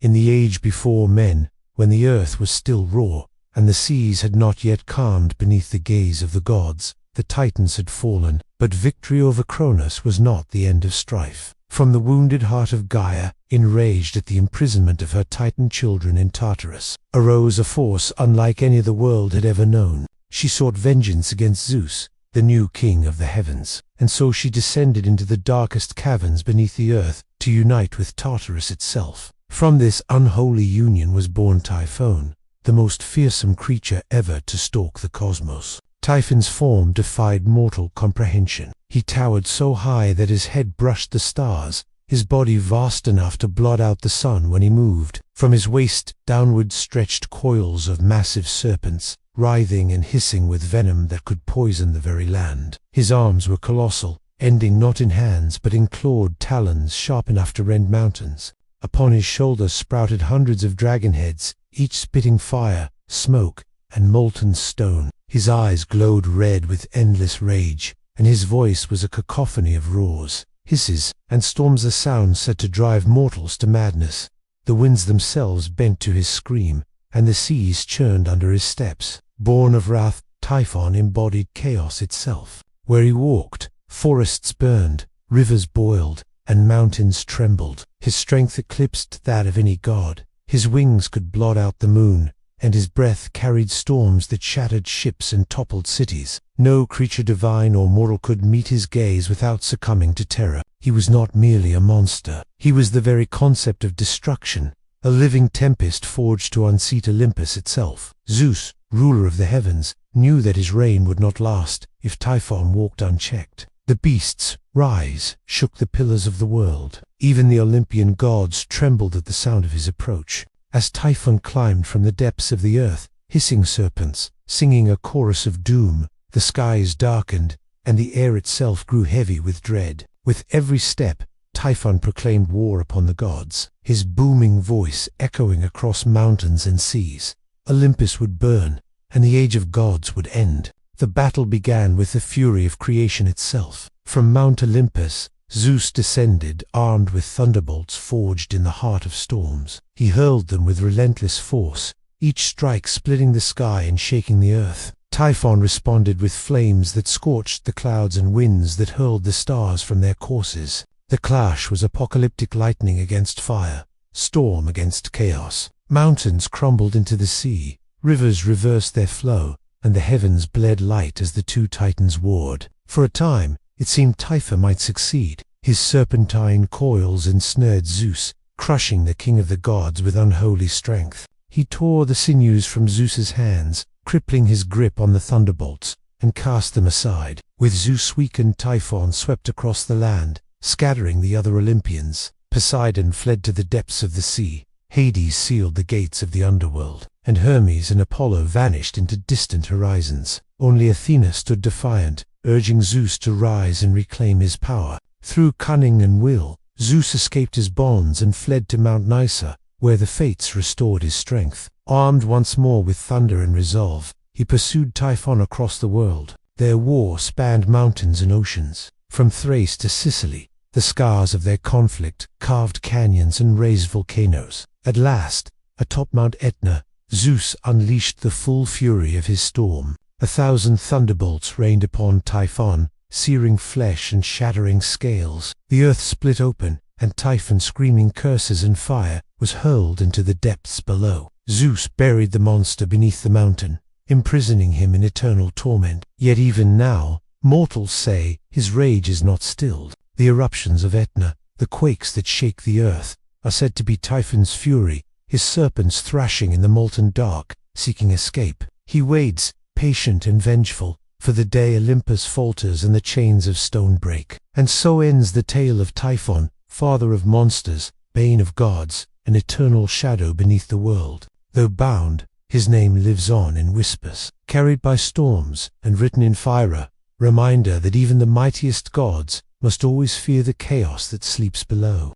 In the age before men, when the earth was still raw, and the seas had not yet calmed beneath the gaze of the gods, the Titans had fallen, but victory over Cronus was not the end of strife. From the wounded heart of Gaia, enraged at the imprisonment of her Titan children in Tartarus, arose a force unlike any the world had ever known. She sought vengeance against Zeus, the new king of the heavens, and so she descended into the darkest caverns beneath the earth to unite with Tartarus itself. From this unholy union was born Typhon, the most fearsome creature ever to stalk the cosmos. Typhon's form defied mortal comprehension. He towered so high that his head brushed the stars, his body vast enough to blot out the sun when he moved. From his waist downward stretched coils of massive serpents, writhing and hissing with venom that could poison the very land. His arms were colossal, ending not in hands but in clawed talons sharp enough to rend mountains. Upon his shoulders sprouted hundreds of dragon heads, each spitting fire, smoke, and molten stone. His eyes glowed red with endless rage, and his voice was a cacophony of roars, hisses, and storms of sound said to drive mortals to madness. The winds themselves bent to his scream, and the seas churned under his steps. Born of wrath, Typhon embodied chaos itself. Where he walked, forests burned, rivers boiled, and mountains trembled. His strength eclipsed that of any god. His wings could blot out the moon, and his breath carried storms that shattered ships and toppled cities. No creature divine or mortal could meet his gaze without succumbing to terror. He was not merely a monster. He was the very concept of destruction, a living tempest forged to unseat Olympus itself. Zeus, ruler of the heavens, knew that his reign would not last if Typhon walked unchecked. The beasts, rise, shook the pillars of the world. Even the Olympian gods trembled at the sound of his approach. As Typhon climbed from the depths of the earth, hissing serpents, singing a chorus of doom, the skies darkened, and the air itself grew heavy with dread. With every step, Typhon proclaimed war upon the gods, his booming voice echoing across mountains and seas. Olympus would burn, and the age of gods would end. The battle began with the fury of creation itself. From Mount Olympus, Zeus descended, armed with thunderbolts forged in the heart of storms. He hurled them with relentless force, each strike splitting the sky and shaking the earth. Typhon responded with flames that scorched the clouds and winds that hurled the stars from their courses. The clash was apocalyptic lightning against fire, storm against chaos. Mountains crumbled into the sea, rivers reversed their flow, and the heavens bled light as the two titans warred. For a time, it seemed Typhon might succeed. His serpentine coils ensnared Zeus, crushing the king of the gods with unholy strength. He tore the sinews from Zeus's hands, crippling his grip on the thunderbolts, and cast them aside. With Zeus weakened, Typhon swept across the land, scattering the other Olympians. Poseidon fled to the depths of the sea. Hades sealed the gates of the underworld, and Hermes and Apollo vanished into distant horizons. Only Athena stood defiant, urging Zeus to rise and reclaim his power. Through cunning and will, Zeus escaped his bonds and fled to Mount Etna, where the fates restored his strength. Armed once more with thunder and resolve, he pursued Typhon across the world. Their war spanned mountains and oceans. From Thrace to Sicily, the scars of their conflict carved canyons and raised volcanoes. At last, atop Mount Etna, Zeus unleashed the full fury of his storm. 1,000 thunderbolts rained upon Typhon, searing flesh and shattering scales. The earth split open, and Typhon, screaming curses and fire, was hurled into the depths below. Zeus buried the monster beneath the mountain, imprisoning him in eternal torment. Yet even now, mortals say, his rage is not stilled. The eruptions of Etna, the quakes that shake the earth, are said to be Typhon's fury, his serpents thrashing in the molten dark, seeking escape. He waits, patient and vengeful, for the day Olympus falters and the chains of stone break. And so ends the tale of Typhon, father of monsters, bane of gods, an eternal shadow beneath the world. Though bound, his name lives on in whispers, carried by storms and written in fire, reminder that even the mightiest gods must always fear the chaos that sleeps below.